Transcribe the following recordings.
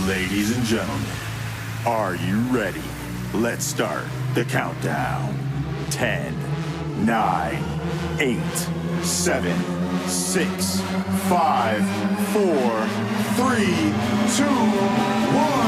Ladies and gentlemen, are you ready? Let's start the countdown. 10, 9, 8, 7, 6, 5, 4, 3, 2, 1.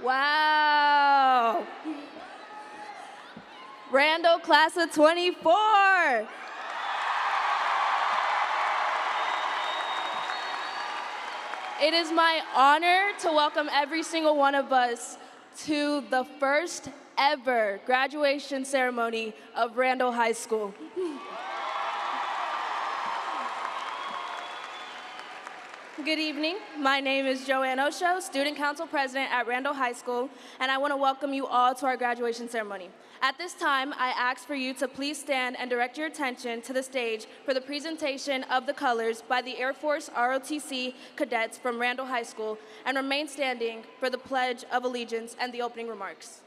Wow. Randle, class of 24. It is my honor to welcome every single one of us to the first ever graduation ceremony of Randle High School. Good evening. My name is Joanne Osho, Student Council President at Randle High School, and I want to welcome you all to our graduation ceremony. At this time, I ask for you to please stand and direct your attention to the stage for the presentation of the colors by the Air Force ROTC cadets from Randle High School, and remain standing for the Pledge of Allegiance and the opening remarks.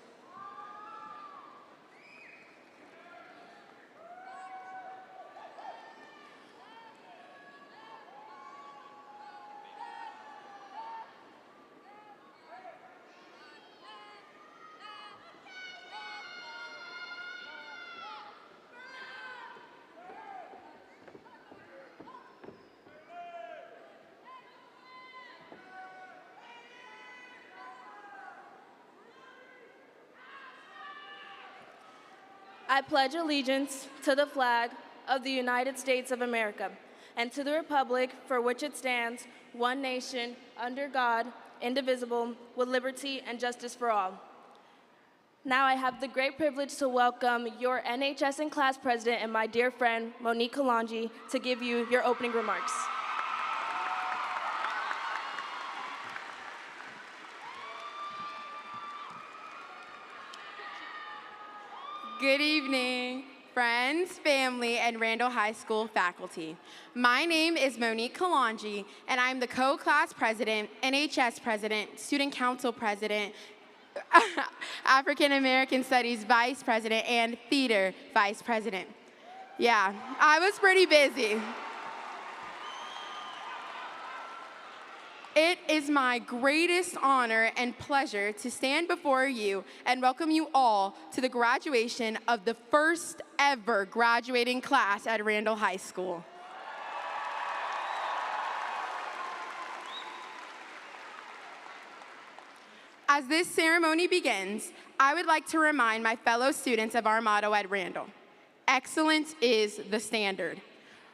I pledge allegiance to the flag of the United States of America and to the republic for which it stands, one nation, under God, indivisible, with liberty and justice for all. Now I have the great privilege to welcome your NHS and class president and my dear friend, Monique Kalanji, to give you your opening remarks. Good evening, friends, family, and Randle High School faculty. My name is Monique Kalanji, and I'm the co-class president, NHS president, student council president, African American Studies vice president, and theater vice president. Yeah, I was pretty busy. It is my greatest honor and pleasure to stand before you and welcome you all to the graduation of the first ever graduating class at Randle High School. As this ceremony begins, I would like to remind my fellow students of our motto at Randle: excellence is the standard.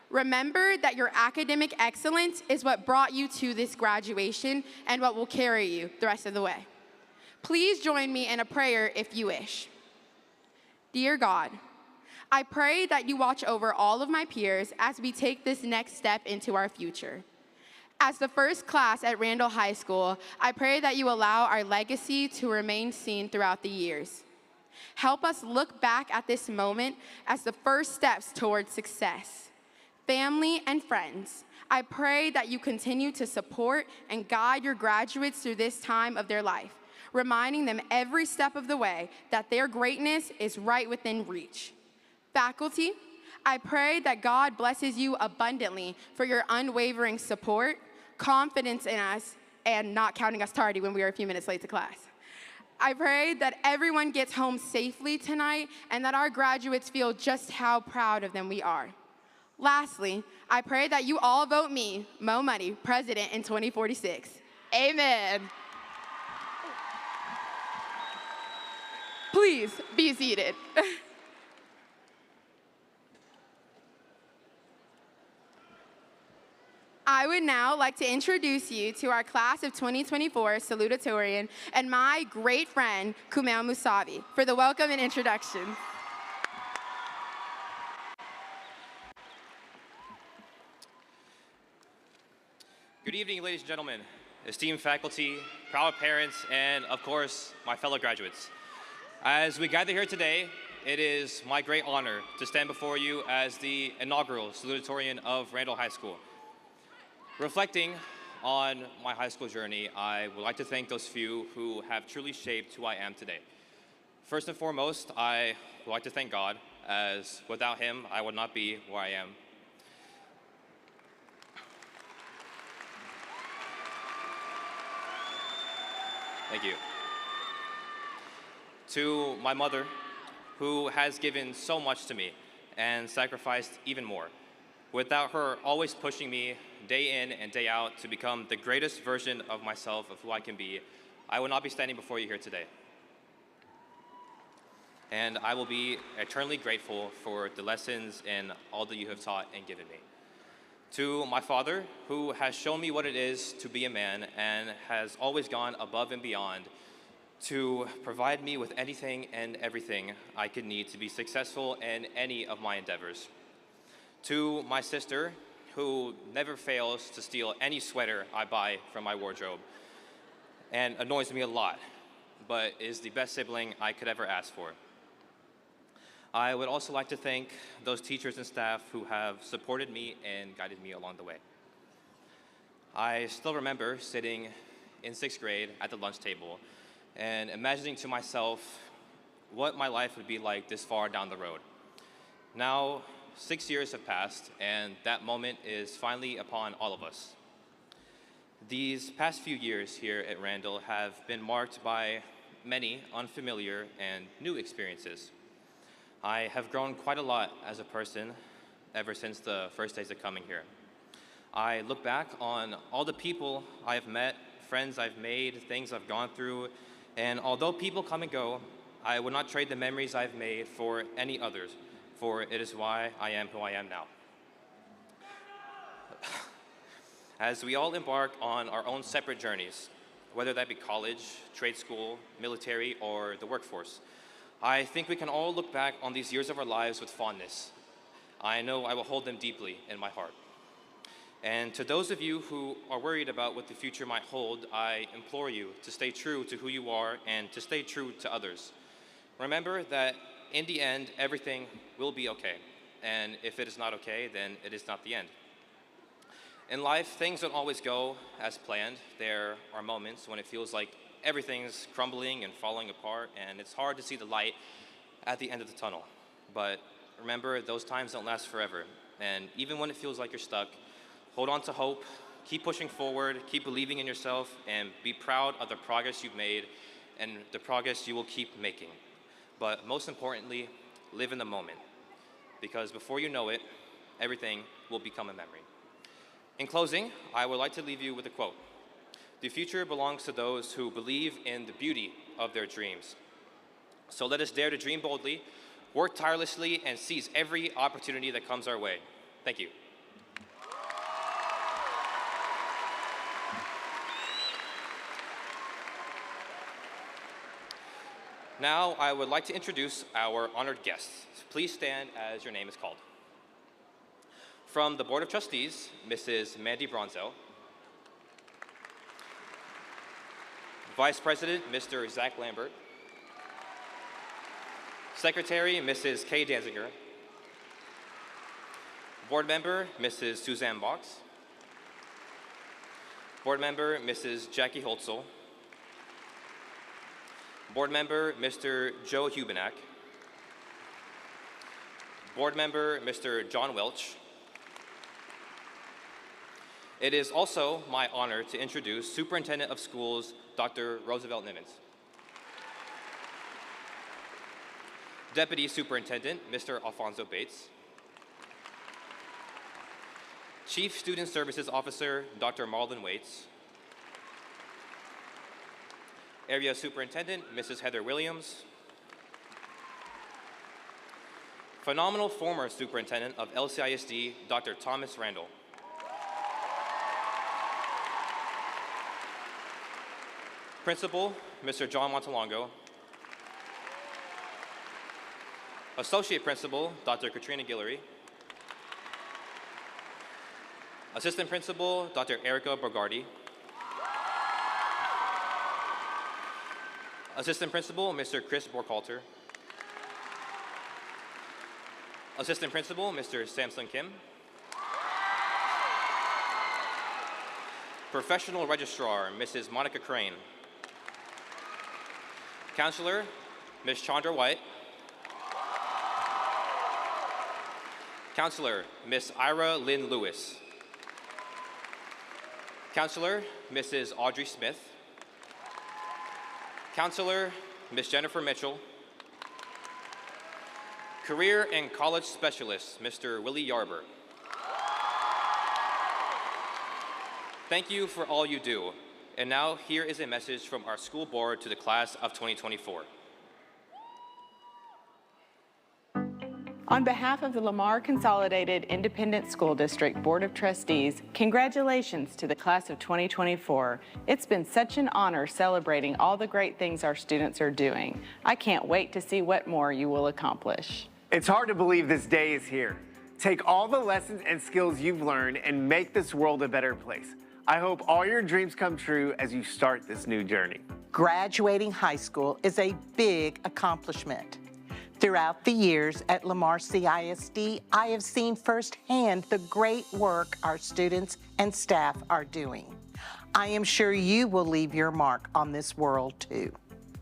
Remember that your academic excellence is what brought you to this graduation and what will carry you the rest of the way. Please join me in a prayer if you wish. Dear God, I pray that you watch over all of my peers as we take this next step into our future. As the first class at Randle High School, I pray that you allow our legacy to remain seen throughout the years. Help us look back at this moment as the first steps towards success. Family and friends, I pray that you continue to support and guide your graduates through this time of their life, reminding them every step of the way that their greatness is right within reach. Faculty, I pray that God blesses you abundantly for your unwavering support, confidence in us, and not counting us tardy when we were a few minutes late to class. I pray that everyone gets home safely tonight and that our graduates feel just how proud of them we are. Lastly, I pray that you all vote me, Mo Money, president in 2046. Amen. Please be seated. I would now like to introduce you to our class of 2024 salutatorian and my great friend, Kumail Musavi, for the welcome and introduction. Good evening, ladies and gentlemen, esteemed faculty, proud parents, and of course, my fellow graduates. As we gather here today, it is my great honor to stand before you as the inaugural salutatorian of Randle High School. Reflecting on my high school journey, I would like to thank those few who have truly shaped who I am today. First and foremost, I would like to thank God, as without him, I would not be where I am. Thank you. To my mother, who has given so much to me and sacrificed even more. Without her always pushing me day in and day out to become the greatest version of myself, of who I can be, I will not be standing before you here today. And I will be eternally grateful for the lessons and all that you have taught and given me. To my father, who has shown me what it is to be a man and has always gone above and beyond to provide me with anything and everything I could need to be successful in any of my endeavors. To my sister, who never fails to steal any sweater I buy from my wardrobe and annoys me a lot, but is the best sibling I could ever ask for. I would also like to thank those teachers and staff who have supported me and guided me along the way. I still remember sitting in 6th grade at the lunch table and imagining to myself what my life would be like this far down the road. Now, 6 years have passed, and that moment is finally upon all of us. These past few years here at Randle have been marked by many unfamiliar and new experiences. I have grown quite a lot as a person ever since the first days of coming here. I look back on all the people I have met, friends I've made, things I've gone through, and although people come and go, I would not trade the memories I've made for any others, for it is why I am who I am now. As we all embark on our own separate journeys, whether that be college, trade school, military, or the workforce, I think we can all look back on these years of our lives with fondness. I know I will hold them deeply in my heart. And to those of you who are worried about what the future might hold, I implore you to stay true to who you are and to stay true to others. Remember that in the end, everything will be okay. And if it is not okay, then it is not the end. In life, things don't always go as planned. There are moments when it feels like everything's crumbling and falling apart, and it's hard to see the light at the end of the tunnel. But remember, those times don't last forever. And even when it feels like you're stuck, hold on to hope, keep pushing forward, keep believing in yourself, and be proud of the progress you've made and the progress you will keep making. But most importantly, live in the moment, because before you know it, everything will become a memory. In closing, I would like to leave you with a quote. The future belongs to those who believe in the beauty of their dreams. So let us dare to dream boldly, work tirelessly, and seize every opportunity that comes our way. Thank you. Now, I would like to introduce our honored guests. Please stand as your name is called. From the Board of Trustees, Mrs. Mandy Bronzel. Vice President, Mr. Zach Lambert. Secretary, Mrs. Kay Danziger. Board Member, Mrs. Suzanne Box. Board Member, Mrs. Jackie Holtzel. Board Member, Mr. Joe Hubenak. Board Member, Mr. John Welch. It is also my honor to introduce Superintendent of Schools, Dr. Roosevelt Nimmons. Deputy Superintendent, Mr. Alfonso Bates. Chief Student Services Officer, Dr. Marlon Waits. Area Superintendent, Mrs. Heather Williams. Phenomenal former Superintendent of LCISD, Dr. Thomas Randle. Principal, Mr. John Montalongo. Associate Principal, Dr. Katrina Guillory. Assistant Principal, Dr. Erica Bogardi. Assistant Principal, Mr. Chris Borkhalter. Assistant Principal, Mr. Samson Kim. Professional Registrar, Mrs. Monica Crane. Counselor, Ms. Chandra White. Counselor, Ms. Ira Lynn Lewis. Counselor, Mrs. Audrey Smith. Counselor, Ms. Jennifer Mitchell. Career and College Specialist, Mr. Willie Yarber. Thank you for all you do. And now here is a message from our school board to the class of 2024. On behalf of the Lamar Consolidated Independent School District Board of Trustees, congratulations to the class of 2024. It's been such an honor celebrating all the great things our students are doing. I can't wait to see what more you will accomplish. It's hard to believe this day is here. Take all the lessons and skills you've learned and make this world a better place. I hope all your dreams come true as you start this new journey. Graduating high school is a big accomplishment. Throughout the years at Lamar CISD, I have seen firsthand the great work our students and staff are doing. I am sure you will leave your mark on this world too.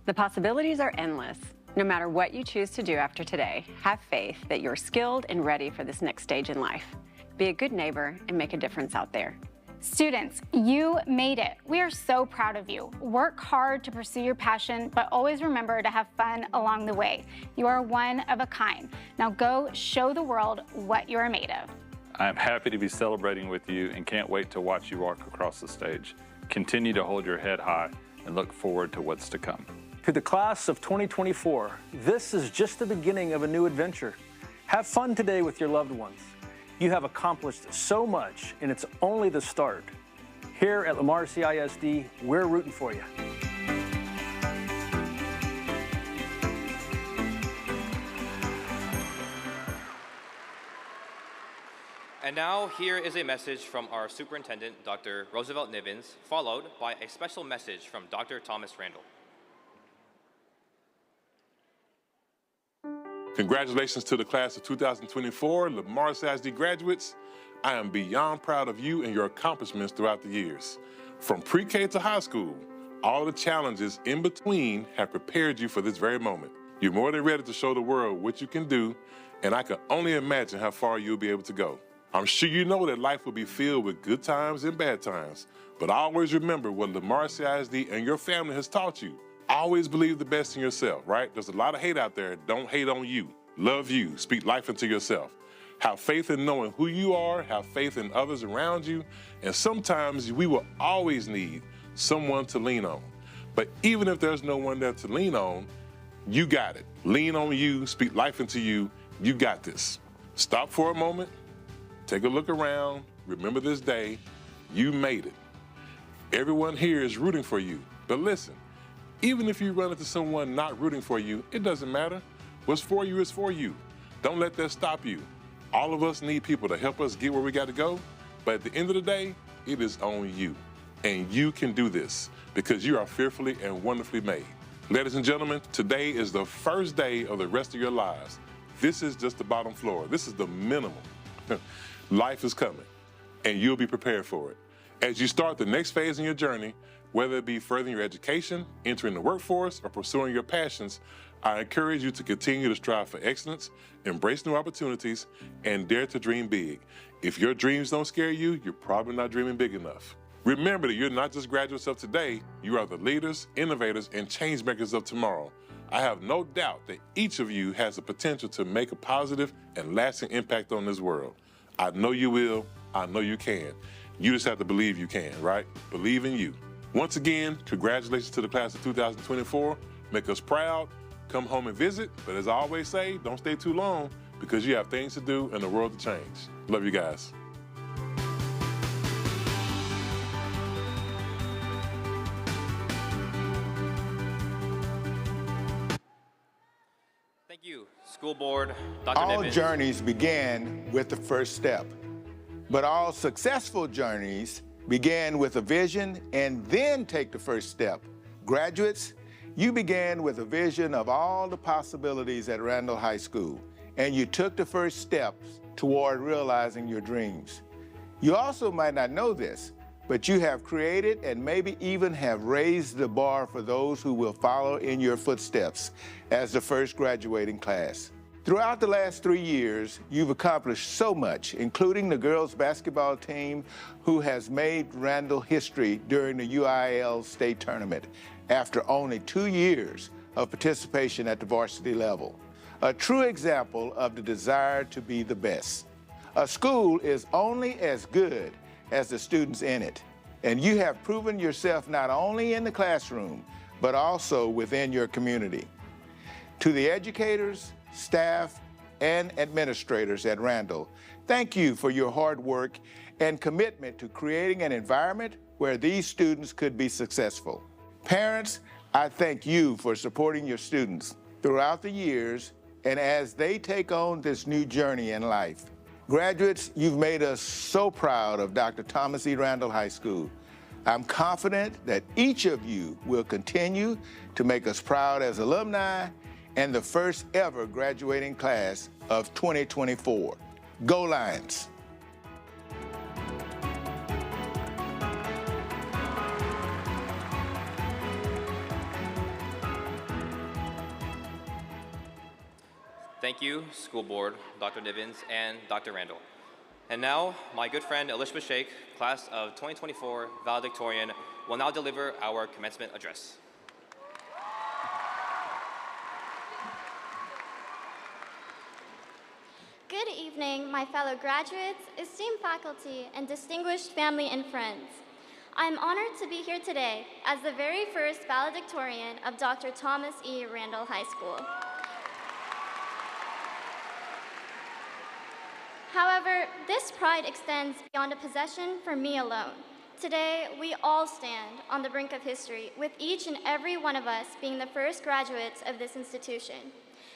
The possibilities are endless. No matter what you choose to do after today, have faith that you're skilled and ready for this next stage in life. Be a good neighbor and make a difference out there. Students, you made it. We are so proud of you. Work hard to pursue your passion, but always remember to have fun along the way. You are one of a kind. Now go show the world what you are made of. I am happy to be celebrating with you and can't wait to watch you walk across the stage. Continue to hold your head high and look forward to what's to come. To the class of 2024, this is just the beginning of a new adventure. Have fun today with your loved ones. You have accomplished so much, and it's only the start. Here at Lamar CISD, we're rooting for you. And now here is a message from our superintendent, Dr. Roosevelt Nibbins, followed by a special message from Dr. Thomas Randle. Congratulations to the class of 2024 Lamar CISD graduates. I am beyond proud of you and your accomplishments throughout the years. From pre-K to high school, all the challenges in between have prepared you for this very moment. You're more than ready to show the world what you can do, and I can only imagine how far you'll be able to go. I'm sure you know that life will be filled with good times and bad times, but always remember what Lamar CISD and your family has taught you. Always believe the best in yourself, right? There's a lot of hate out there. Don't hate on you. Love you. Speak life into yourself. Have faith in knowing who you are. Have faith in others around you. And sometimes we will always need someone to lean on. But even if there's no one there to lean on, you got it. Lean on you. Speak life into you. You got this. Stop for a moment. Take a look around. Remember this day. You made it. Everyone here is rooting for you. But listen, even if you run into someone not rooting for you, it doesn't matter. What's for you is for you. Don't let that stop you. All of us need people to help us get where we got to go, but at the end of the day, it is on you. And you can do this because you are fearfully and wonderfully made. Ladies and gentlemen, today is the first day of the rest of your lives. This is just the bottom floor. This is the minimum. Life is coming, and you'll be prepared for it. As you start the next phase in your journey, whether it be furthering your education, entering the workforce, or pursuing your passions, I encourage you to continue to strive for excellence, embrace new opportunities, and dare to dream big. If your dreams don't scare you, you're probably not dreaming big enough. Remember that you're not just graduates of today, you are the leaders, innovators, and change makers of tomorrow. I have no doubt that each of you has the potential to make a positive and lasting impact on this world. I know you will, I know you can. You just have to believe you can, right? Believe in you. Once again, congratulations to the class of 2024. Make us proud. Come home and visit. But as I always say, don't stay too long because you have things to do and the world to change. Love you guys. Thank you, School Board, Dr. All Nibbins. journeys begin with the first step, but all successful journeys begin with a vision and then take the first step. Graduates, you began with a vision of all the possibilities at Randle High School, and you took the first steps toward realizing your dreams. You also might not know this, but you have created and maybe even have raised the bar for those who will follow in your footsteps as the first graduating class. Throughout the last 3 years, you've accomplished so much, including the girls' basketball team who has made Randle history during the UIL state tournament after only 2 years of participation at the varsity level. A true example of the desire to be the best. A school is only as good as the students in it. And you have proven yourself not only in the classroom, but also within your community. To the educators, staff, and administrators at Randle, thank you for your hard work and commitment to creating an environment where these students could be successful. Parents, I thank you for supporting your students throughout the years and as they take on this new journey in life. Graduates, you've made us so proud of Dr. Thomas E. Randle High School. I'm confident that each of you will continue to make us proud as alumni and the first ever graduating class of 2024. Go Lions! Thank you, School Board, Dr. Nivens, and Dr. Randle. And now, my good friend Elishma Sheikh, class of 2024 valedictorian, will now deliver our commencement address. Good evening, my fellow graduates, esteemed faculty, and distinguished family and friends. I'm honored to be here today as the very first valedictorian of Dr. Thomas E. Randle High School. However, this pride extends beyond a possession for me alone. Today, we all stand on the brink of history, with each and every one of us being the first graduates of this institution.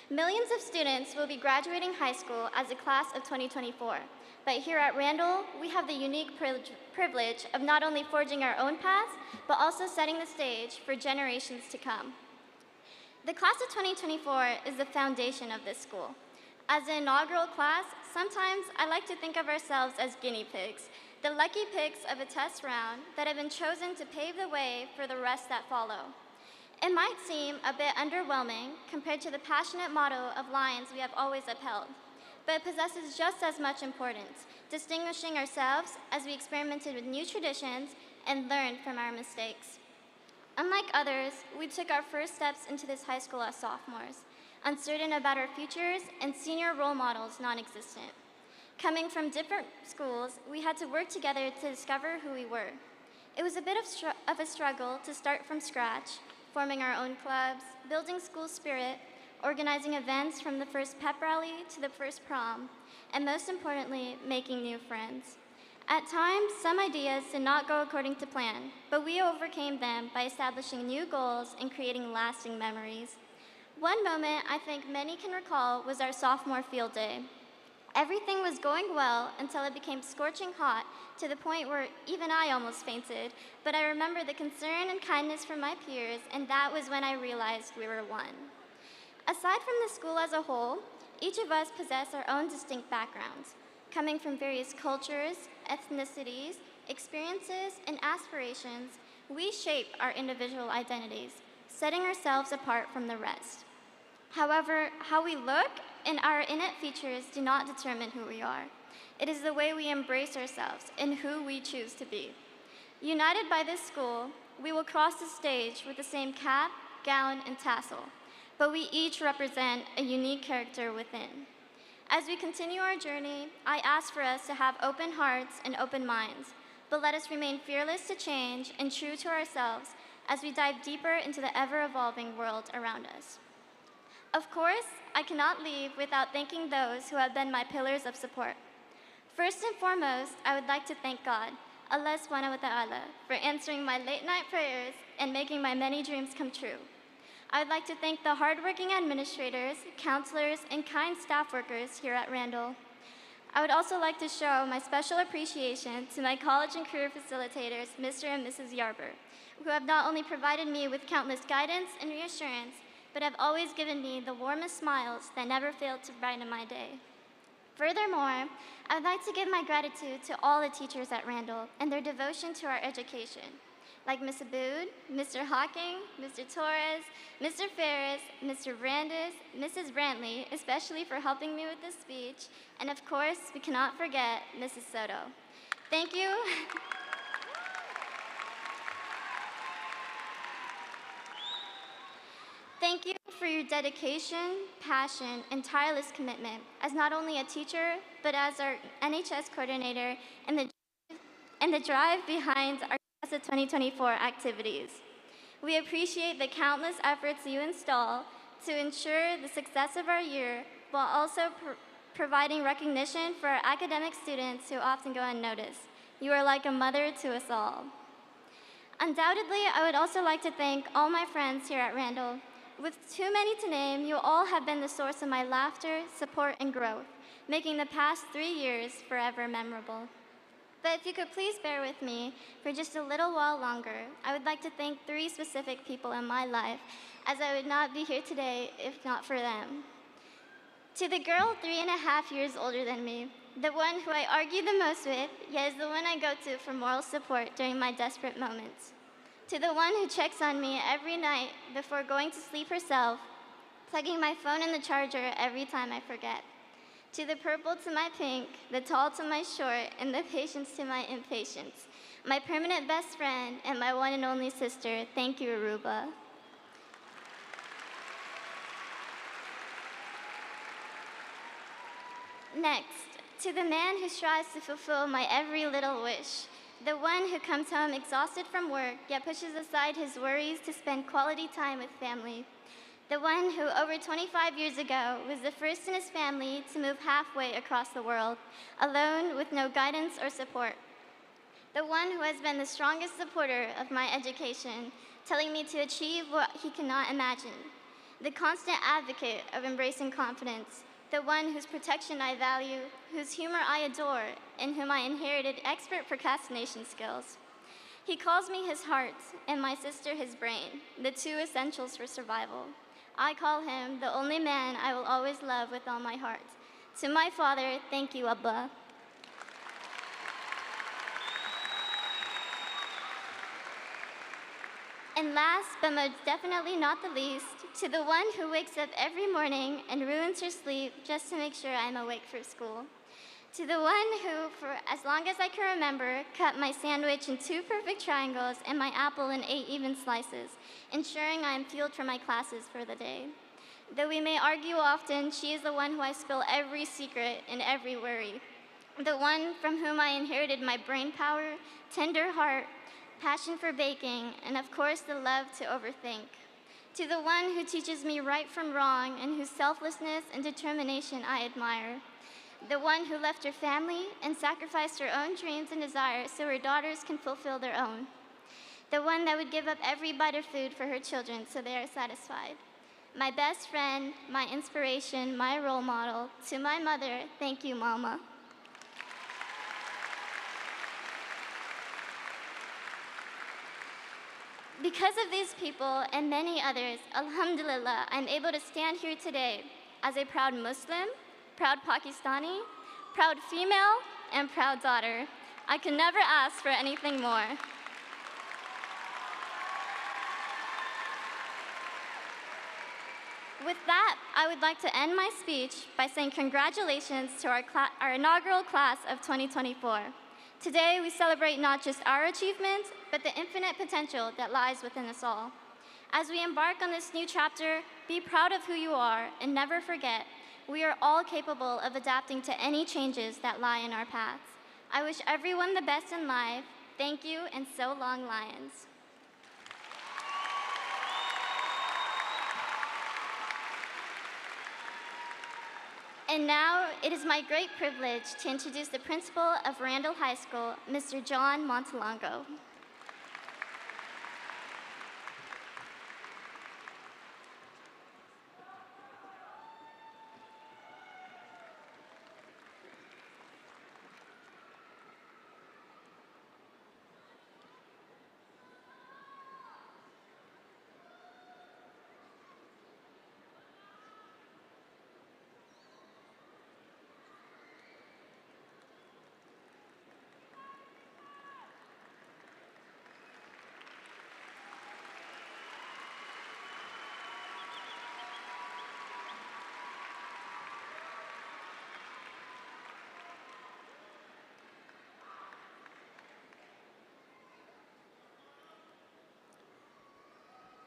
Millions of students will be graduating high school as a class of 2024. But here at Randle, we have the unique privilege of not only forging our own paths, but also setting the stage for generations to come. The class of 2024 is the foundation of this school. As an inaugural class, sometimes I like to think of ourselves as guinea pigs, the lucky picks of a test round that have been chosen to pave the way for the rest that follow. It might seem a bit underwhelming compared to the passionate motto of Lions we have always upheld, but it possesses just as much importance, distinguishing ourselves as we experimented with new traditions and learned from our mistakes. Unlike others, we took our first steps into this high school as sophomores, uncertain about our futures and senior role models non-existent. Coming from different schools, we had to work together to discover who we were. It was a bit of a struggle to start from scratch, forming our own clubs, building school spirit, organizing events from the first pep rally to the first prom, and most importantly, making new friends. At times, some ideas did not go according to plan, but we overcame them by establishing new goals and creating lasting memories. One moment I think many can recall was our sophomore field day. Everything was going well until it became scorching hot to the point where even I almost fainted, but I remember the concern and kindness from my peers, and that was when I realized we were one. Aside from the school as a whole, each of us possess our own distinct backgrounds, coming from various cultures, ethnicities, experiences, and aspirations. We shape our individual identities, setting ourselves apart from the rest. However, how we look and our innate features do not determine who we are. It is the way we embrace ourselves and who we choose to be. United by this school, we will cross the stage with the same cap, gown, and tassel, but we each represent a unique character within. As we continue our journey, I ask for us to have open hearts and open minds, but let us remain fearless to change and true to ourselves as we dive deeper into the ever-evolving world around us. Of course, I cannot leave without thanking those who have been my pillars of support. First and foremost, I would like to thank God, Allah subhanahu wa ta'ala, for answering my late-night prayers and making my many dreams come true. I would like to thank the hardworking administrators, counselors, and kind staff workers here at Randle. I would also like to show my special appreciation to my college and career facilitators, Mr. and Mrs. Yarber, who have not only provided me with countless guidance and reassurance, but have always given me the warmest smiles that never failed to brighten my day. Furthermore, I would like to give my gratitude to all the teachers at Randle and their devotion to our education, like Ms. Abood, Mr. Hawking, Mr. Torres, Mr. Ferris, Mr. Brandis, Mrs. Brantley, especially for helping me with this speech, and of course, we cannot forget Mrs. Soto. Thank you. Thank you for your dedication, passion, and tireless commitment as not only a teacher, but as our NHS coordinator and the drive behind our of 2024 activities. We appreciate the countless efforts you install to ensure the success of our year while also providing recognition for our academic students who often go unnoticed. You are like a mother to us all. Undoubtedly, I would also like to thank all my friends here at Randle. With too many to name, you all have been the source of my laughter, support, and growth, making the past 3 years forever memorable. But if you could please bear with me for just a little while longer, I would like to thank 3 specific people in my life, as I would not be here today if not for them. To the girl 3.5 years older than me, the one who I argue the most with, yet is the one I go to for moral support during my desperate moments. To the one who checks on me every night before going to sleep herself, plugging my phone in the charger every time I forget. To the purple to my pink, the tall to my short, and the patience to my impatience. My permanent best friend and my one and only sister, thank you, Aruba. Next, to the man who strives to fulfill my every little wish, the one who comes home exhausted from work, yet pushes aside his worries to spend quality time with family. The one who, over 25 years ago, was the first in his family to move halfway across the world, alone with no guidance or support. The one who has been the strongest supporter of my education, telling me to achieve what he cannot imagine. The constant advocate of embracing confidence, the one whose protection I value, whose humor I adore, and whom I inherited expert procrastination skills. He calls me his heart, and my sister his brain, the 2 essentials for survival. I call him the only man I will always love with all my heart. To my father, thank you, Abba. And last, but most definitely not the least, to the one who wakes up every morning and ruins her sleep just to make sure I'm awake for school. To the one who, for as long as I can remember, cut my sandwich in 2 perfect triangles and my apple in 8 even slices, ensuring I am fueled for my classes for the day. Though we may argue often, she is the one who I spill every secret and every worry. The one from whom I inherited my brain power, tender heart, passion for baking, and of course the love to overthink. To the one who teaches me right from wrong and whose selflessness and determination I admire. The one who left her family and sacrificed her own dreams and desires so her daughters can fulfill their own. The one that would give up every bite of food for her children so they are satisfied. My best friend, my inspiration, my role model. To my mother, thank you, Mama. Because of these people and many others, alhamdulillah, I'm able to stand here today as a proud Muslim, proud Pakistani, proud female, and proud daughter. I could never ask for anything more. With that, I would like to end my speech by saying congratulations to our inaugural class of 2024. Today, we celebrate not just our achievements, but the infinite potential that lies within us all. As we embark on this new chapter, be proud of who you are and never forget, we are all capable of adapting to any changes that lie in our paths. I wish everyone the best in life. Thank you, and so long, Lions. And now, it is my great privilege to introduce the principal of Randle High School, Mr. John Montalongo.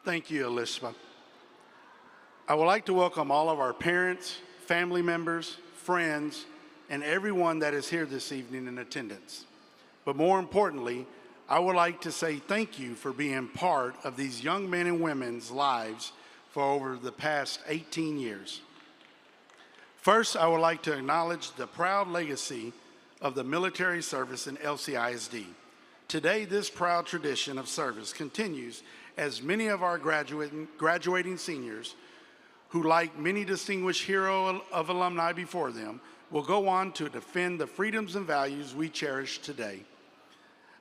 Thank you, Elishma. I would like to welcome all of our parents, family members, friends, and everyone that is here this evening in attendance. But more importantly, I would like to say thank you for being part of these young men and women's lives for over the past 18 years. First, I would like to acknowledge the proud legacy of the military service in LCISD. Today, this proud tradition of service continues as many of our graduating seniors, who, like many distinguished hero of alumni before them, will go on to defend the freedoms and values we cherish today.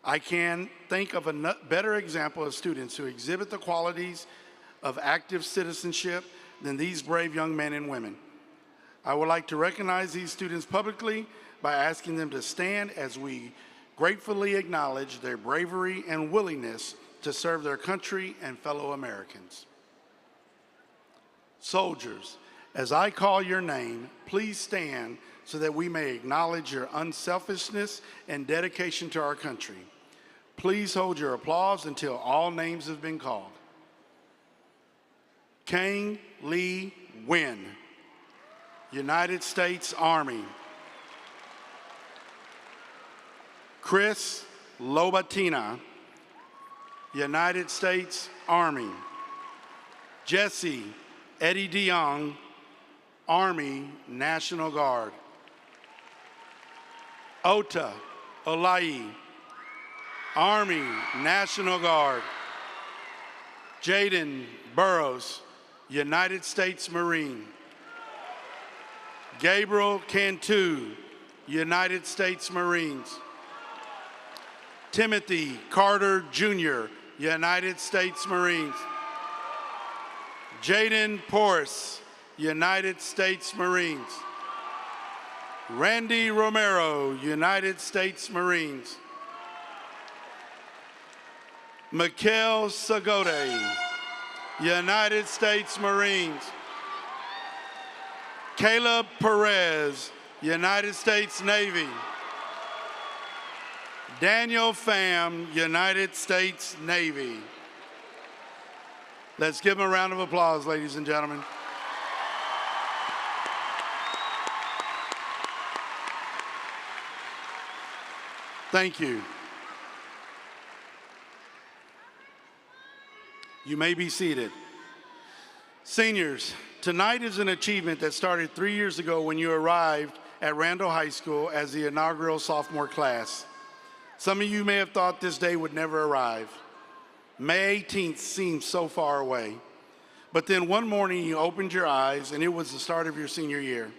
I can think of a better example of students who exhibit the qualities of active citizenship than these brave young men and women. I would like to recognize these students publicly by asking them to stand as we gratefully acknowledge their bravery and willingness to serve their country and fellow Americans. Soldiers, as I call your name, please stand so that we may acknowledge your unselfishness and dedication to our country. Please hold your applause until all names have been called. Kang Lee Wynn, United States Army. Chris Lobatina, United States Army. Jesse Eddie DeYoung, Army National Guard. Ota Olai, Army National Guard. Jaden Burrows, United States Marine. Gabriel Cantu, United States Marines. Timothy Carter Jr., United States Marines. Jaden Porras, United States Marines. Randy Romero, United States Marines. Mikhail Sagode, United States Marines. Caleb Perez, United States Navy. Daniel Pham, United States Navy. Let's give them a round of applause, ladies and gentlemen. Thank you. You may be seated. Seniors, tonight is an achievement that started 3 years ago when you arrived at Randle High School as the inaugural sophomore class. Some of you may have thought this day would never arrive. May 18th seems so far away. But then one morning you opened your eyes and it was the start of your senior year.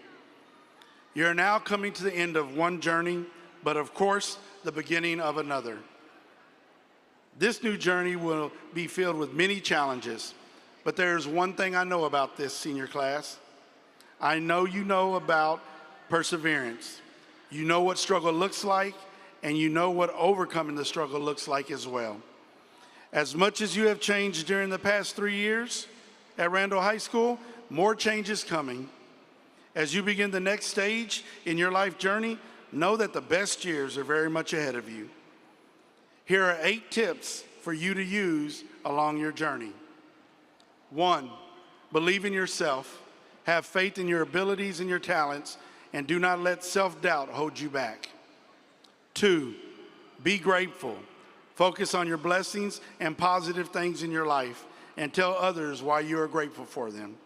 You're now coming to the end of one journey, but of course, the beginning of another. This new journey will be filled with many challenges, but there's one thing I know about this senior class. I know you know about perseverance. You know what struggle looks like, and you know what overcoming the struggle looks like as well. As much as you have changed during the past 3 years at Randle High School, more change is coming. As you begin the next stage in your life journey, know that the best years are very much ahead of you. Here are 8 tips for you to use along your journey. 1, believe in yourself, have faith in your abilities and your talents, and do not let self-doubt hold you back. 2, be grateful. Focus on your blessings and positive things in your life and tell others why you are grateful for them.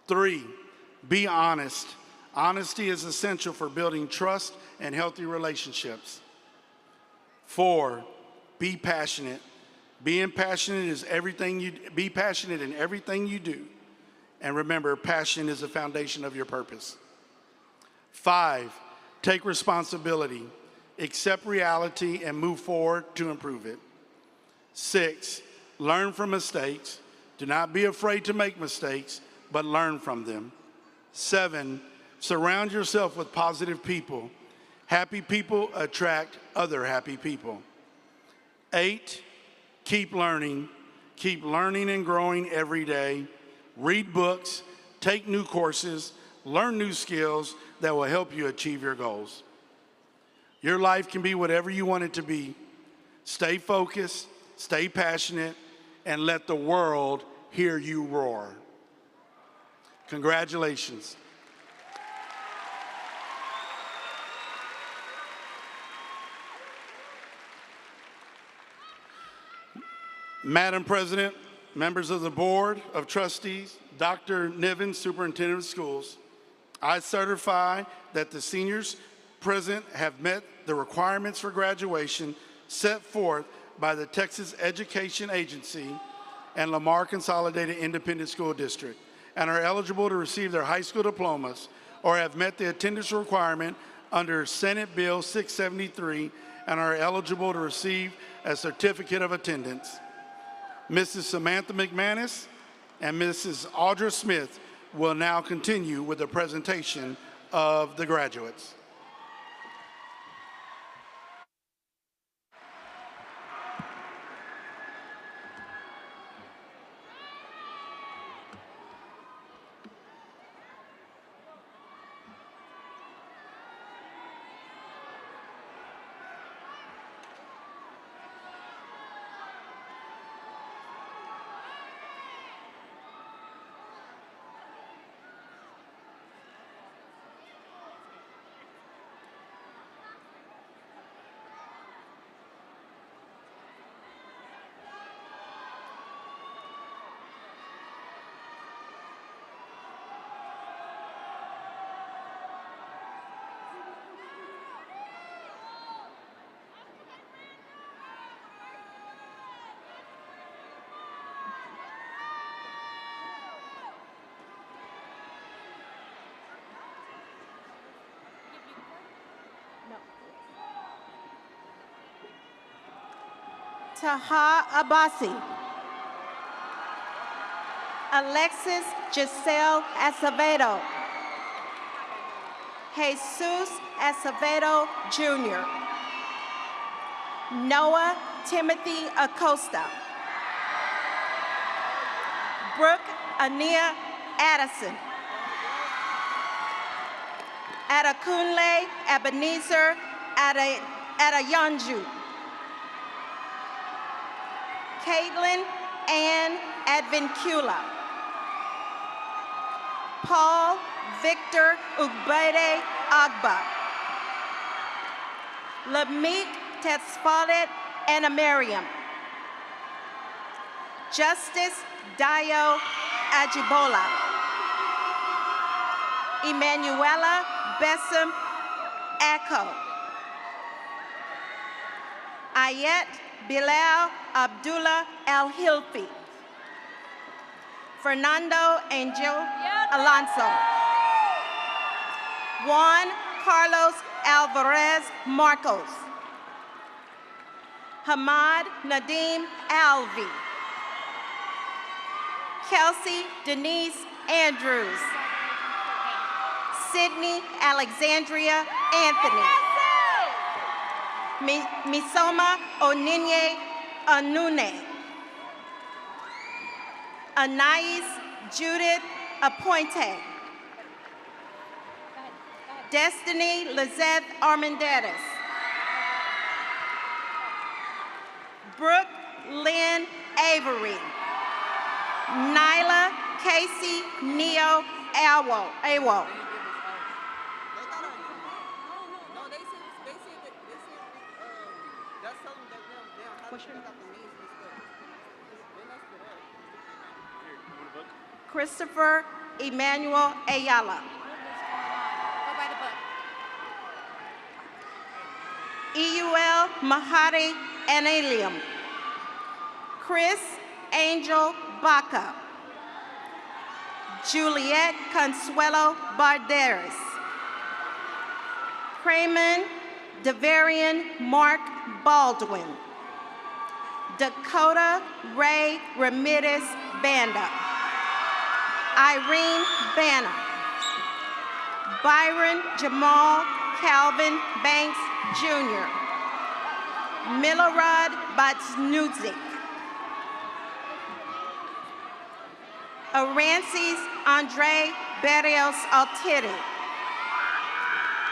3, be honest. Honesty is essential for building trust and healthy relationships. 4, be passionate. Being passionate is be passionate in everything you do. And remember, passion is the foundation of your purpose. 5, take responsibility. Accept reality and move forward to improve it. 6, learn from mistakes. Do not be afraid to make mistakes, but learn from them. 7, surround yourself with positive people. Happy people attract other happy people. 8, keep learning. Keep learning and growing every day. Read books, take new courses, learn new skills that will help you achieve your goals. Your life can be whatever you want it to be. Stay focused, stay passionate, and let the world hear you roar. Congratulations. Madam President, members of the Board of Trustees, Dr. Niven, Superintendent of Schools, I certify that the seniors present have met the requirements for graduation set forth by the Texas Education Agency and Lamar Consolidated Independent School District and are eligible to receive their high school diplomas or have met the attendance requirement under Senate Bill 673 and are eligible to receive a certificate of attendance. Mrs. Samantha McManus and Mrs. Audra Smith will now continue with the presentation of the graduates. Taha Abbasi. Alexis Giselle Acevedo. Jesus Acevedo Jr. Noah Timothy Acosta. Brooke Ania Addison. Adakunle Ebenezer Adayanju. Caitlin Ann Advincula. Paul Victor Ugbede Agba. Lamik Tesfadet Anamariam. Justice Dio Ajibola. Emanuela Bessem Echo. Ayet Bilal Abdullah El-Hilfi. Fernando Angel Alonso. Juan Carlos Alvarez Marcos. Hamad Nadim Alvi. Kelsey Denise Andrews. Sydney Alexandria Anthony. Misoma Oninye Anune. Anais Judith Appointe. Destiny Lizette Armendariz. Brooke Lynn Avery. Nyla Casey Neo Awo. Christopher Emmanuel Ayala. EUL Mahari Analium. Chris Angel Baca. Juliet Consuelo Barderas. Craymond Devarian Mark Baldwin. Dakota Ray Ramirez Banda. Irene Banner. Byron Jamal Calvin Banks Jr. Milorad Batsnudzik. Arances Andre Berrios Altiri.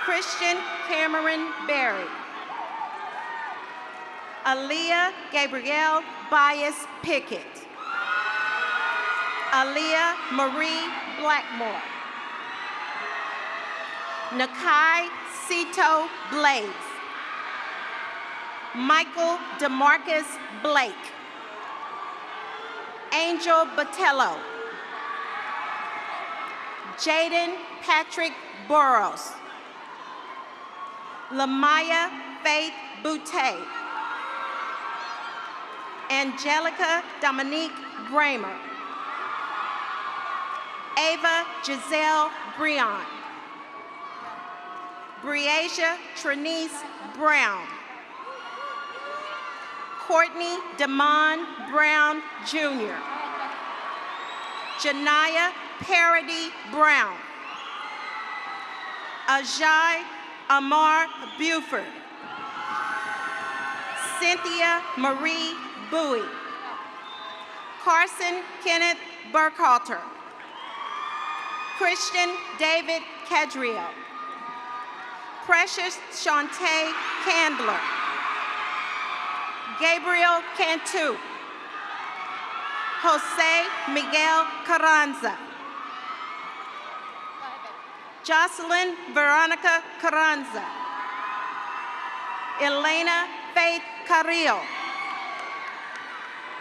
Christian Cameron Berry. Aaliyah Gabrielle Bias Pickett. Aaliyah Marie Blackmore. Nakai Cito Blaze. Michael DeMarcus Blake. Angel Botello. Jaden Patrick Burrows. Lamaya Faith Boutte. Angelica Dominique Bramer. Ava Giselle Breon. Breasia Trinice Brown. Courtney Damon Brown Jr. Janaya Parody Brown. Ajay Amar Buford. Cynthia Marie Bowie. Carson Kenneth Burkhalter. Christian David Cadriel. Precious Shantae Candler. Gabriel Cantu. Jose Miguel Carranza. Jocelyn Veronica Carranza. Elena Faith Carrillo.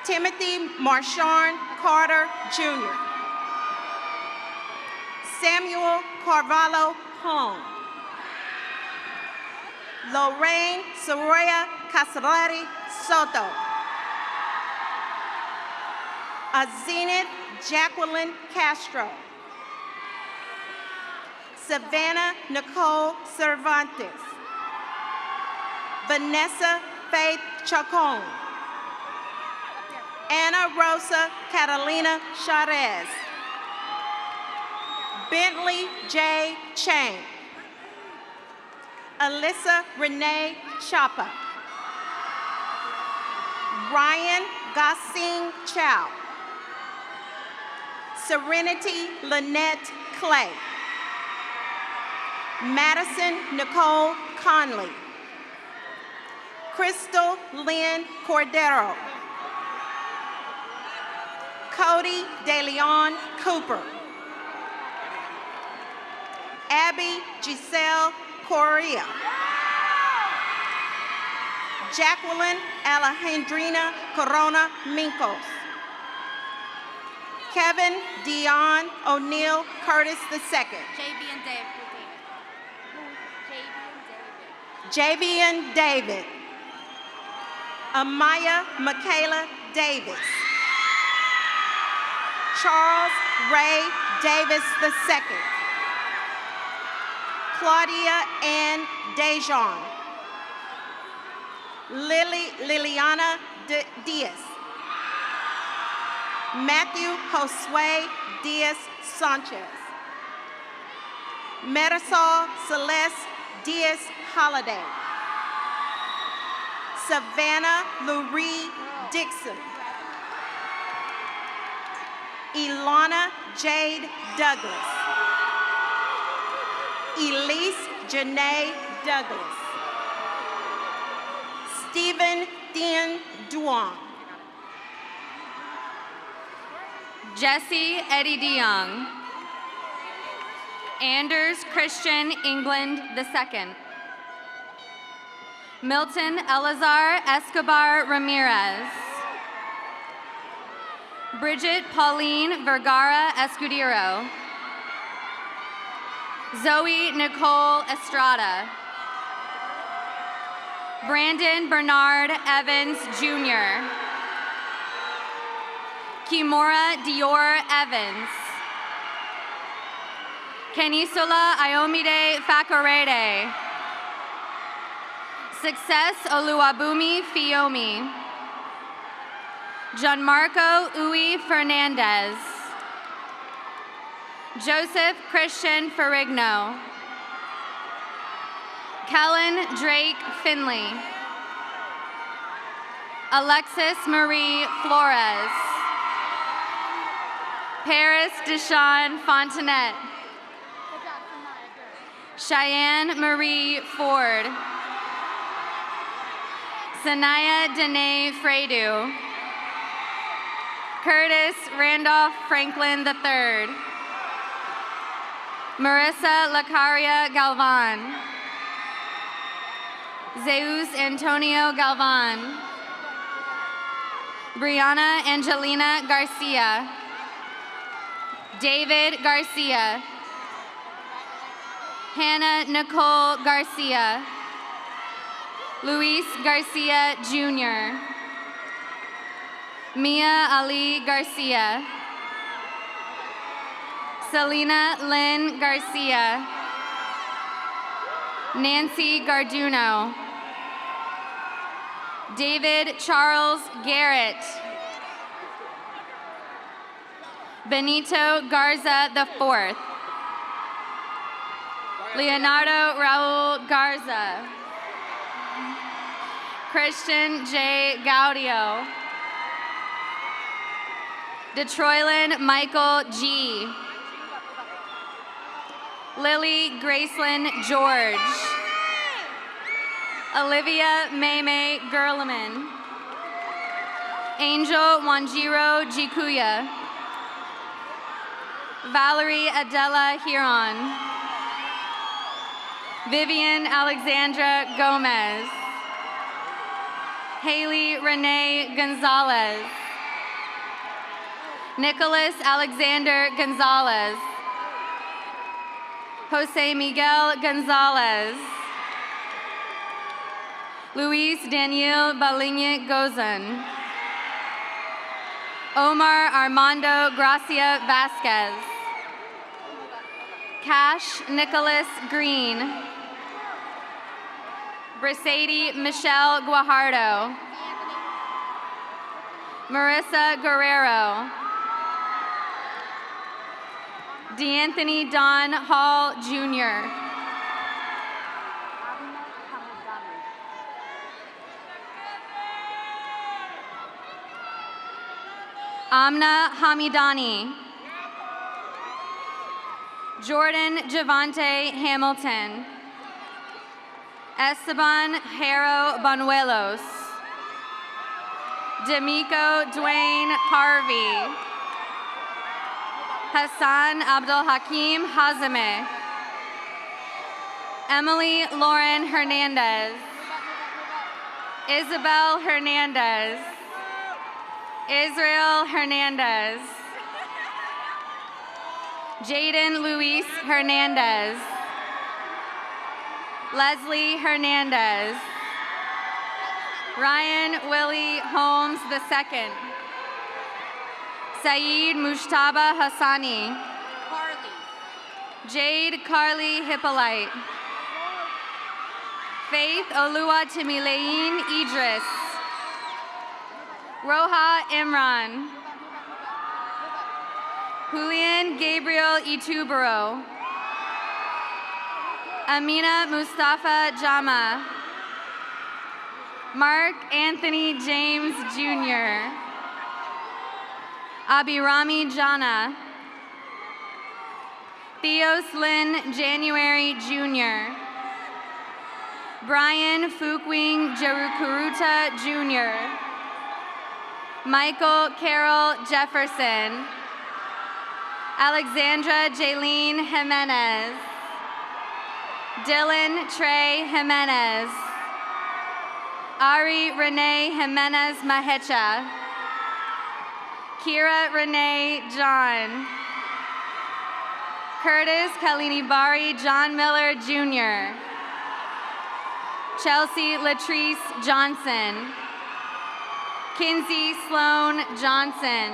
Timothy Marshawn Carter Jr. Samuel Carvalho Hong. Lorraine Soraya Casarati Soto. Azenith Jacqueline Castro. Savannah Nicole Cervantes. Vanessa Faith Chacon. Anna Rosa Catalina Charez. Bentley J. Chang. Alyssa Renee Chapa. Ryan Gossing Chow. Serenity Lynette Clay. Madison Nicole Conley. Crystal Lynn Cordero. Cody DeLeon Cooper. Abby Giselle Correa. Jacqueline Alejandrina Corona Minkos. Kevin Dion O'Neill Curtis II. Javian David. Amaya Michaela Davis. Charles Ray Davis II. Claudia Ann Dejon. Liliana Diaz. Matthew Josue Diaz Sanchez. Marisol Celeste Diaz Holiday. Savannah Lurie Dixon. Ilana Jade Douglas. Elise Janae Douglas. Stephen Thien Duong. Jesse Eddie DeYoung. Anders Christian England II. Milton Elazar Escobar Ramirez. Bridget Pauline Vergara Escudero. Zoe Nicole Estrada. Brandon Bernard Evans Jr. Kimora Dior Evans. Kenisola Ayomide Fakorede. Success Oluwabumi Fiomi. Gianmarco Uy Fernandez. Joseph Christian Ferrigno. Kellen Drake Finley. Alexis Marie Flores. Paris Deshawn Fontanet. Cheyenne Marie Ford. Sanaya Danae Fredu. Curtis Randolph Franklin III. Marissa Lacaria Galvan. Zeus Antonio Galvan. Brianna Angelina Garcia. David Garcia. Hannah Nicole Garcia. Luis Garcia Jr. Mia Ali Garcia. Selena Lynn Garcia. Nancy Garduno. David Charles Garrett. Benito Garza IV. Leonardo Raul Garza. Christian J. Gaudio. Detroylin Michael G. Lily Gracelyn George. Olivia Maymay Gerleman. Angel Wanjiro Jikuya. Valerie Adela Huron. Vivian Alexandra Gomez. Haley Renee Gonzalez. Nicholas Alexander Gonzalez. Jose Miguel Gonzalez. Luis Daniel Baligne Gozan. Omar Armando Gracia Vasquez. Cash Nicholas Green. Brisadie Michelle Guajardo. Marissa Guerrero. D'Anthony Don Hall Jr. Amna Hamidani. Jordan Javante Hamilton. Esteban Jero Banuelos. D'Amico Dwayne Harvey. Hassan Abdul Hakim Hazame. Emily Lauren Hernandez. Isabel Hernandez. Israel Hernandez. Jaden Luis Hernandez. Leslie Hernandez. Ryan Willie Holmes II. Saeed Mushtaba Hassani. Jade Carly Hippolyte. Faith Olua Timilein Idris. Roha Imran. Julian Gabriel Itubero. Amina Mustafa Jama. Mark Anthony James Jr. Abirami Jana. Theos Lynn January Jr. Brian Fukwing Jerukuruta Jr. Michael Carroll Jefferson. Alexandra Jaylene Jimenez. Dylan Trey Jimenez. Ari Renee Jimenez Mahecha. Kira Renee John. Curtis Kalinibari John Miller Jr. Chelsea Latrice Johnson. Kinsey Sloan Johnson.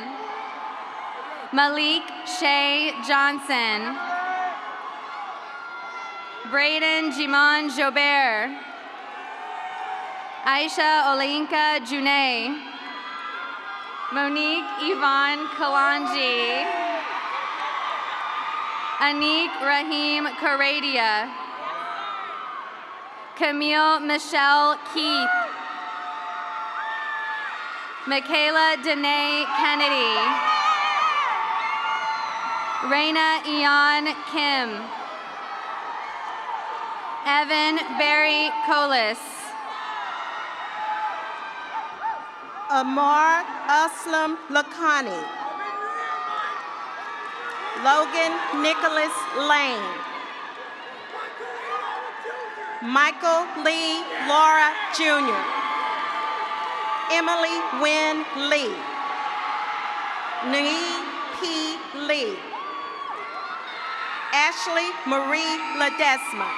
Malik Shay Johnson. Braden Jimon Jobert. Aisha Oleinka Junay. Monique Yvonne Kalanji. Anik Rahim Karadia. Camille Michelle Keith. Michaela Danae Kennedy. Raina Ian Kim. Evan Barry Colis. Amar Aslam Lakhani. Logan Nicholas Lane. Michael Lee Laura Jr. Emily Wynn Lee. Nguyen P. Lee. Ashley Marie Ledesma.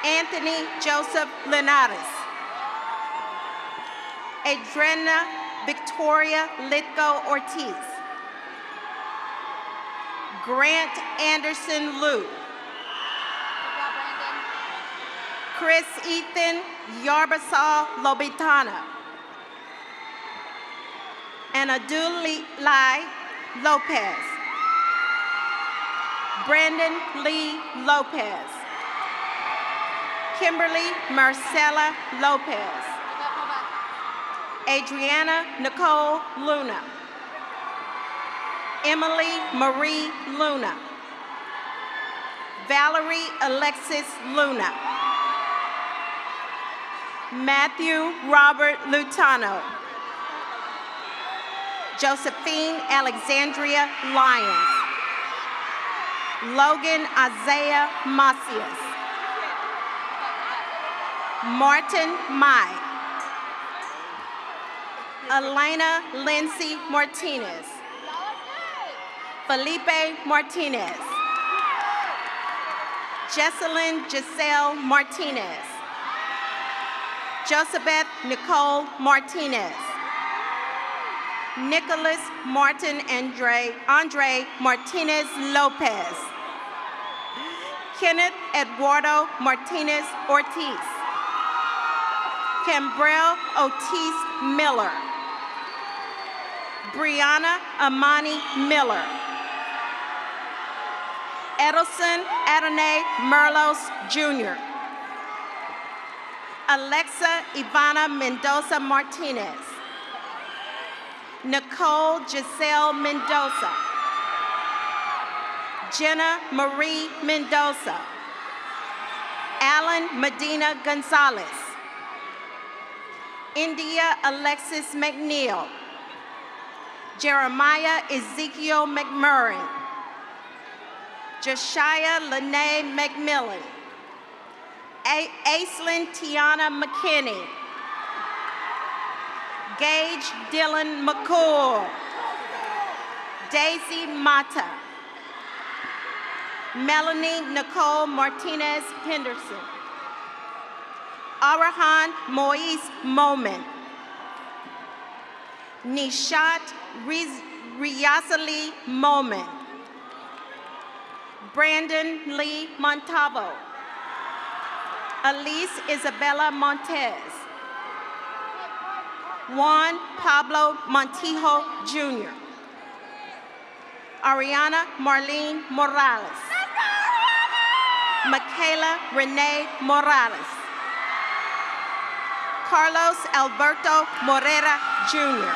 Anthony Joseph Linares. Adriana Victoria Litko Ortiz. Grant Anderson Liu. Chris Ethan Yarbasal Lobitana. And Lai Lopez. Brandon Lee Lopez. Kimberly Marcella Lopez. Adriana Nicole Luna. Emily Marie Luna. Valerie Alexis Luna. Matthew Robert Lutano. Josephine Alexandria Lyons. Logan Isaiah Macias. Martin Mai. Elena Lindsay Martinez. Felipe Martinez. Jesselyn Giselle Martinez. Joseph Nicole Martinez. Nicholas Martin Andre Martinez Lopez. Kenneth Eduardo Martinez Ortiz. Cambrell Otis Miller. Brianna Amani Miller. Edelson Adonai Merlos Jr. Alexa Ivana Mendoza Martinez. Nicole Giselle Mendoza. Jenna Marie Mendoza. Alan Medina Gonzalez. India Alexis McNeil. Jeremiah Ezekiel McMurray. Josiah Lene McMillan. Aislinn Tiana McKinney. Gage Dylan McCool. Daisy Mata. Melanie Nicole Martinez Henderson. Arahan Moise Momin. Nishat Riyasali Momin. Brandon Lee Montalvo. Elise Isabella Montez. Juan Pablo Montijo Jr. Ariana Marlene Morales. Michaela Renee Morales. Carlos Alberto Morera Jr.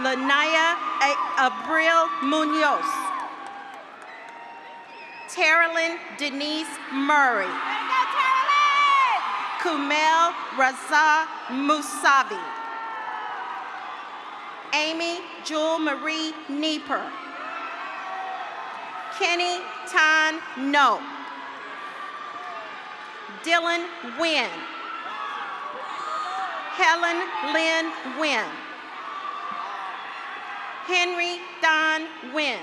Lanaya Abril Munoz. Terilyn Denise Murray. Kumel Raza Musavi. Amy Jewel Marie Nieper. Kenny Tan No. Dylan Wynn. Helen Lynn Wynn. Henry Don Wynn.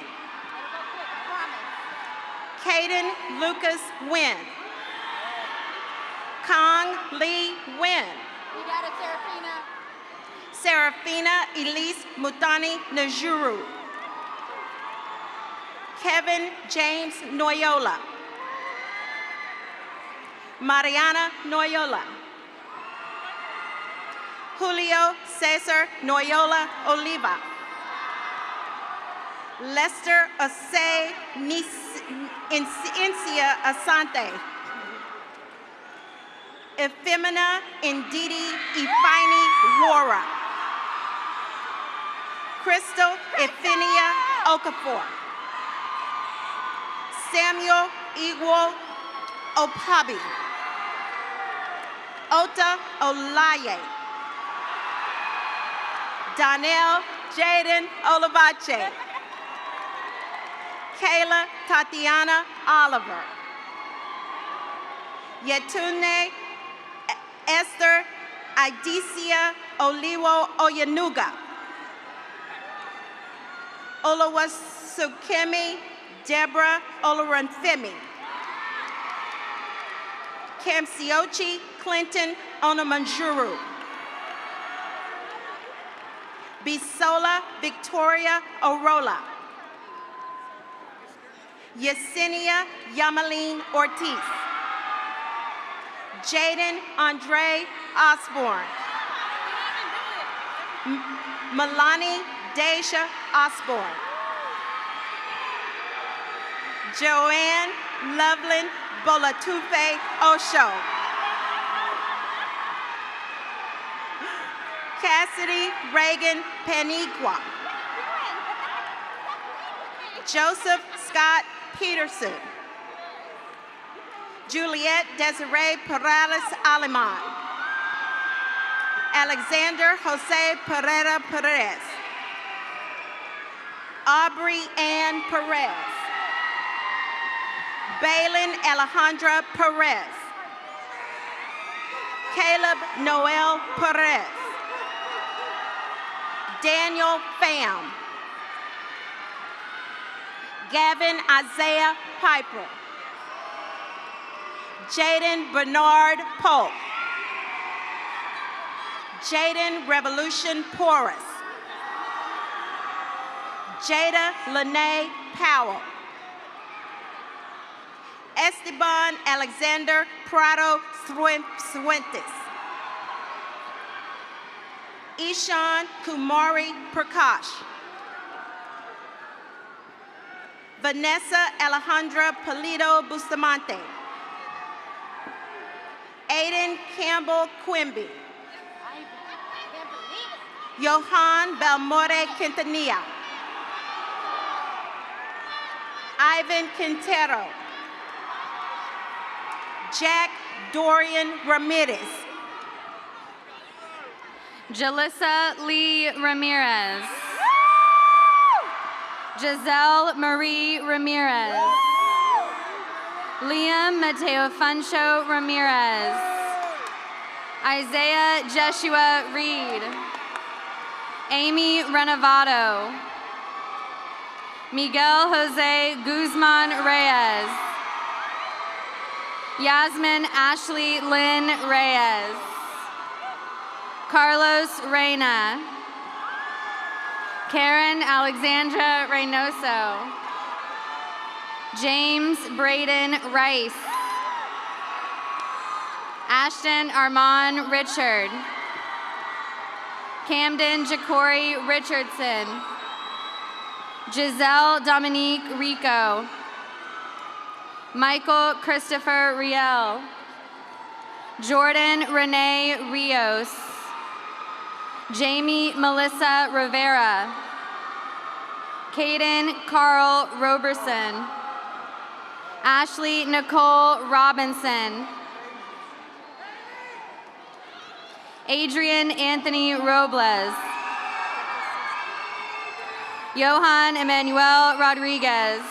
Caden Lucas Wynn. Kong Lee Wynn. You got it, Serafina Elise Mutani Najuru. Kevin James Noyola. Mariana Noyola. Julio Cesar Noyola Oliva. Lester Osei Incia Asante. Ephemina Ndidi Ifeini Wara. Crystal Ephenia Okafor. Samuel Igwo Opabi. Ota Olaye. Donnell Jaden Olivache. Kayla Tatiana Oliver. Yetune Esther Idicia Oliwo Oyanuga. Olawasukemi Deborah Olaranfemi. Kamsiochi Clinton Onamanjuru. Bisola Victoria Orola. Yesenia Yamaline Ortiz. Jaden Andre Osborne. Milani Deja Osborne. Joanne Loveland Bolatufe Osho. Cassidy Reagan Paniqua. Joseph Scott Peterson. Juliette Desiree Perales Aleman. Alexander Jose Pereira Perez. Aubrey Ann Perez. Bailyn Alejandra Perez. Caleb Noel Perez. Daniel Pham. Gavin Isaiah Piper. Jaden Bernard Polk. Jaden Revolution Porras. Jada Lene Powell. Esteban Alexander Prado Suentes. Ishan Kumari Prakash. Vanessa Alejandra Polito Bustamante. Aiden Campbell Quimby. Johan Belmore Quintanilla. Ivan Quintero. Jack Dorian Ramirez. Jalissa Lee Ramirez. Giselle Marie Ramirez. Liam Mateo Funcho Ramirez. Isaiah Jeshua Reed. Amy Renovato. Miguel Jose Guzman Reyes. Yasmin Ashley Lynn Reyes. Carlos Reyna. Karen Alexandra Reynoso. James Braden Rice. Ashton Armand Richard. Camden Jacori Richardson. Giselle Dominique Rico. Michael Christopher Riel. Jordan Renee Rios. Jamie Melissa Rivera. Caden Carl Roberson. Ashley Nicole Robinson. Adrian Anthony Robles. Johan Emmanuel Rodriguez.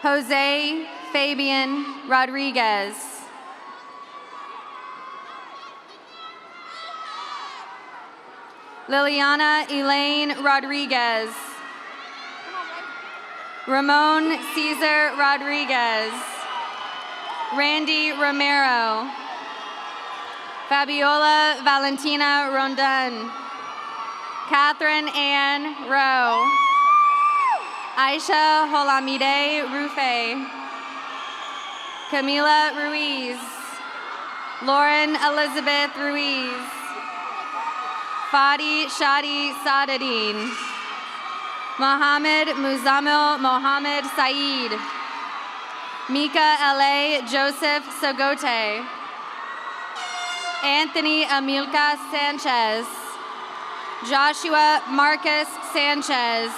Jose Fabian Rodriguez. Liliana Elaine Rodriguez. Ramon Cesar Rodriguez. Randy Romero. Fabiola Valentina Rondon. Catherine Ann Rowe. Aisha Holamide Rufe. Camila Ruiz. Lauren Elizabeth Ruiz. Fadi Shadi Sadadine. Mohammed Muzamil Mohammed Saeed. Mika L.A. Joseph Sogote. Anthony Amilca Sanchez. Joshua Marcus Sanchez.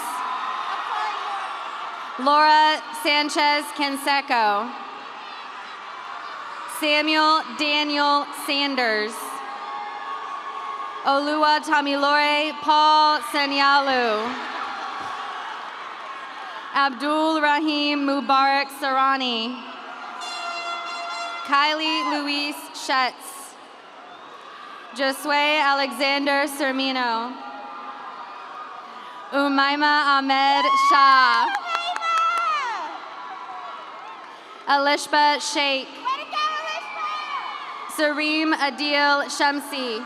Laura Sanchez Canseco. Samuel Daniel Sanders. Olua Tamilore Paul Senyalu. Abdul Rahim Mubarak Sarani. Kylie Louise Schetz. Josue Alexander Sermino. Umaima Ahmed Shah. Alishba Sheikh. Sareem Adil Shamsi.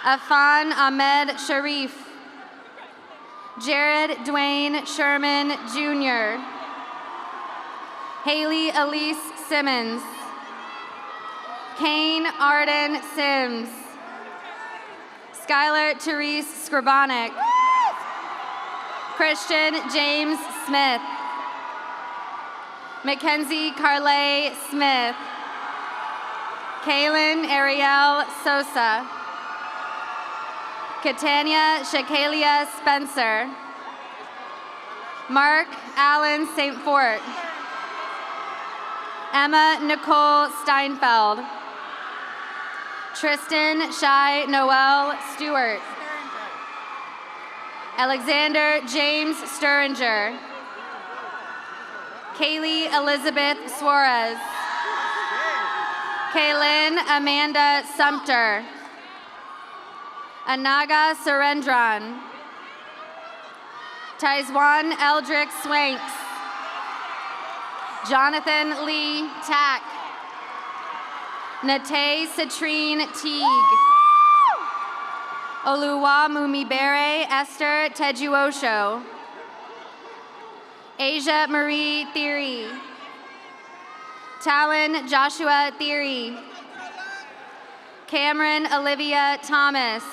Afan Ahmed Sharif. Jared Dwayne Sherman Jr. Haley Elise Simmons. Kane Arden Sims. Skylar Therese Scribonic. Christian James Smith. Mackenzie Carlay Smith. Kaylin Ariel Sosa. Catania Shakalia Spencer. Mark Allen St. Fort. Emma Nicole Steinfeld. Tristan Shai Noel Stewart. Alexander James Sturringer. Kaylee Elizabeth Suarez. Kaylin Amanda Sumter. Anaga Surendran. Taizwan Eldrick Swanks. Jonathan Lee Tack. Nate Citrine Teague. Oluwa Mumibere Esther Tejuosho. Asia Marie Theory. Talon Joshua Theory. Cameron Olivia Thomas.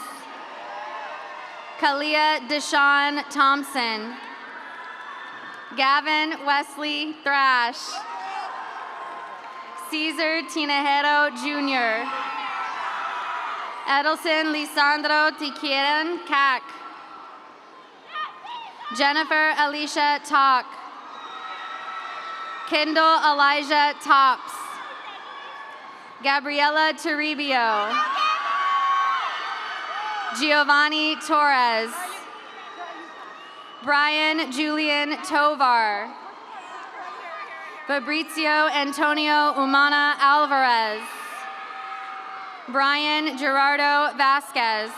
Kalia Deshawn Thompson. Gavin Wesley Thrash. Caesar Tinajero Jr. Edelson Lisandro Tiquieren Cac. Jennifer Alicia Talk. Kendall Elijah Tops. Gabriela Toribio. Giovanni Torres. Brian Julian Tovar. Fabrizio Antonio Umana Alvarez. Brian Gerardo Vasquez.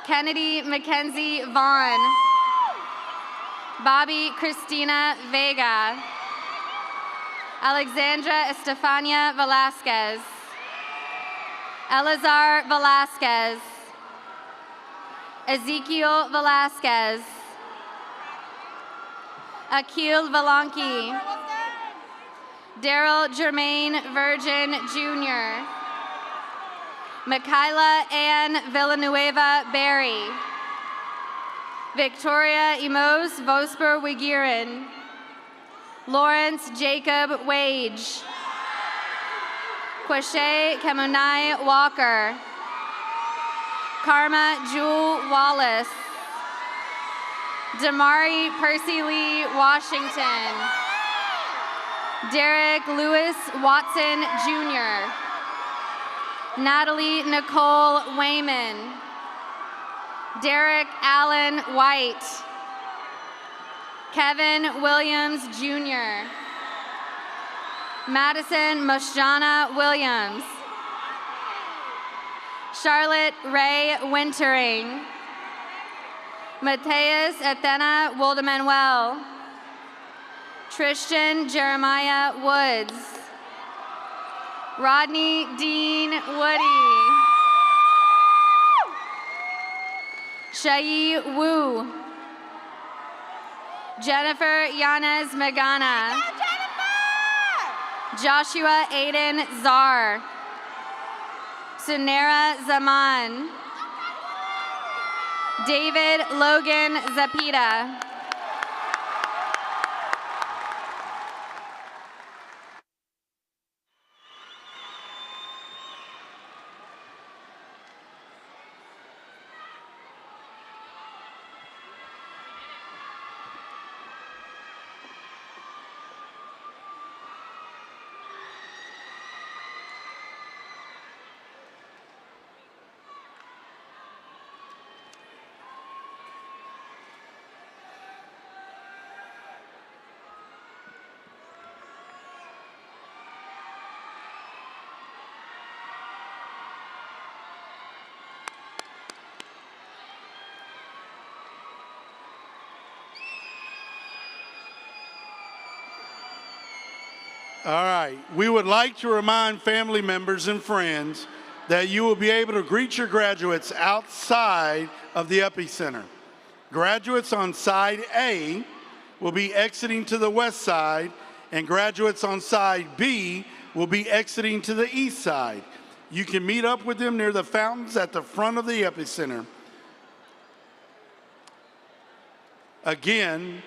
Kennedy Mackenzie Vaughn. Bobby Christina Vega. Alexandra Estefania Velasquez. Elazar Velasquez. Ezekiel Velasquez. Akil Valanki. Daryl Jermaine Virgin Jr. Michaela Ann Villanueva Berry. Victoria Emos Vosper Wigirin. Lawrence Jacob Wage. Kwashe Kamunai Walker. Karma Jewel Wallace. Damari Percy Lee Washington. Derek Lewis Watson Jr. Natalie Nicole Wayman. Derek Allen White. Kevin Williams Jr. Madison Moshjana Williams. Charlotte Ray Wintering. Mateus Athena Woldemanuel. Tristan Jeremiah Woods. Rodney Dean Woody. Shai Wu. Jennifer Yanez Magana. Joshua Aiden Czar. Sunera Zaman. David Logan Zapita. All right. We would like to remind family members and friends that you will be able to greet your graduates outside of the Epicenter. Graduates on side A will be exiting to the west side, and graduates on side B will be exiting to the east side. You can meet up with them near the fountains at the front of the Epicenter. Again,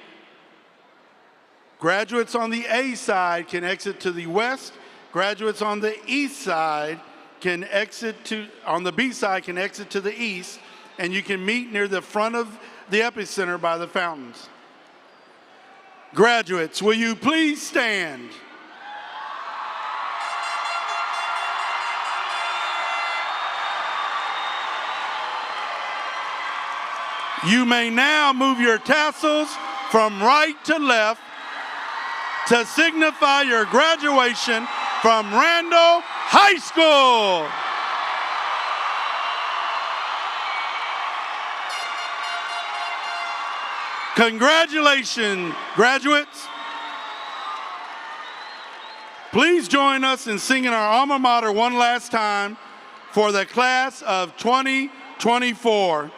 graduates on the A side can exit to the west. Graduates on the east side can exit to, on the B side can exit to the east, and you can meet near the front of the Epicenter by the fountains. Graduates, will you please stand? You may now move your tassels from right to left to signify your graduation from Randle High School. Congratulations, graduates. Please join us in singing our alma mater one last time for the class of 2024.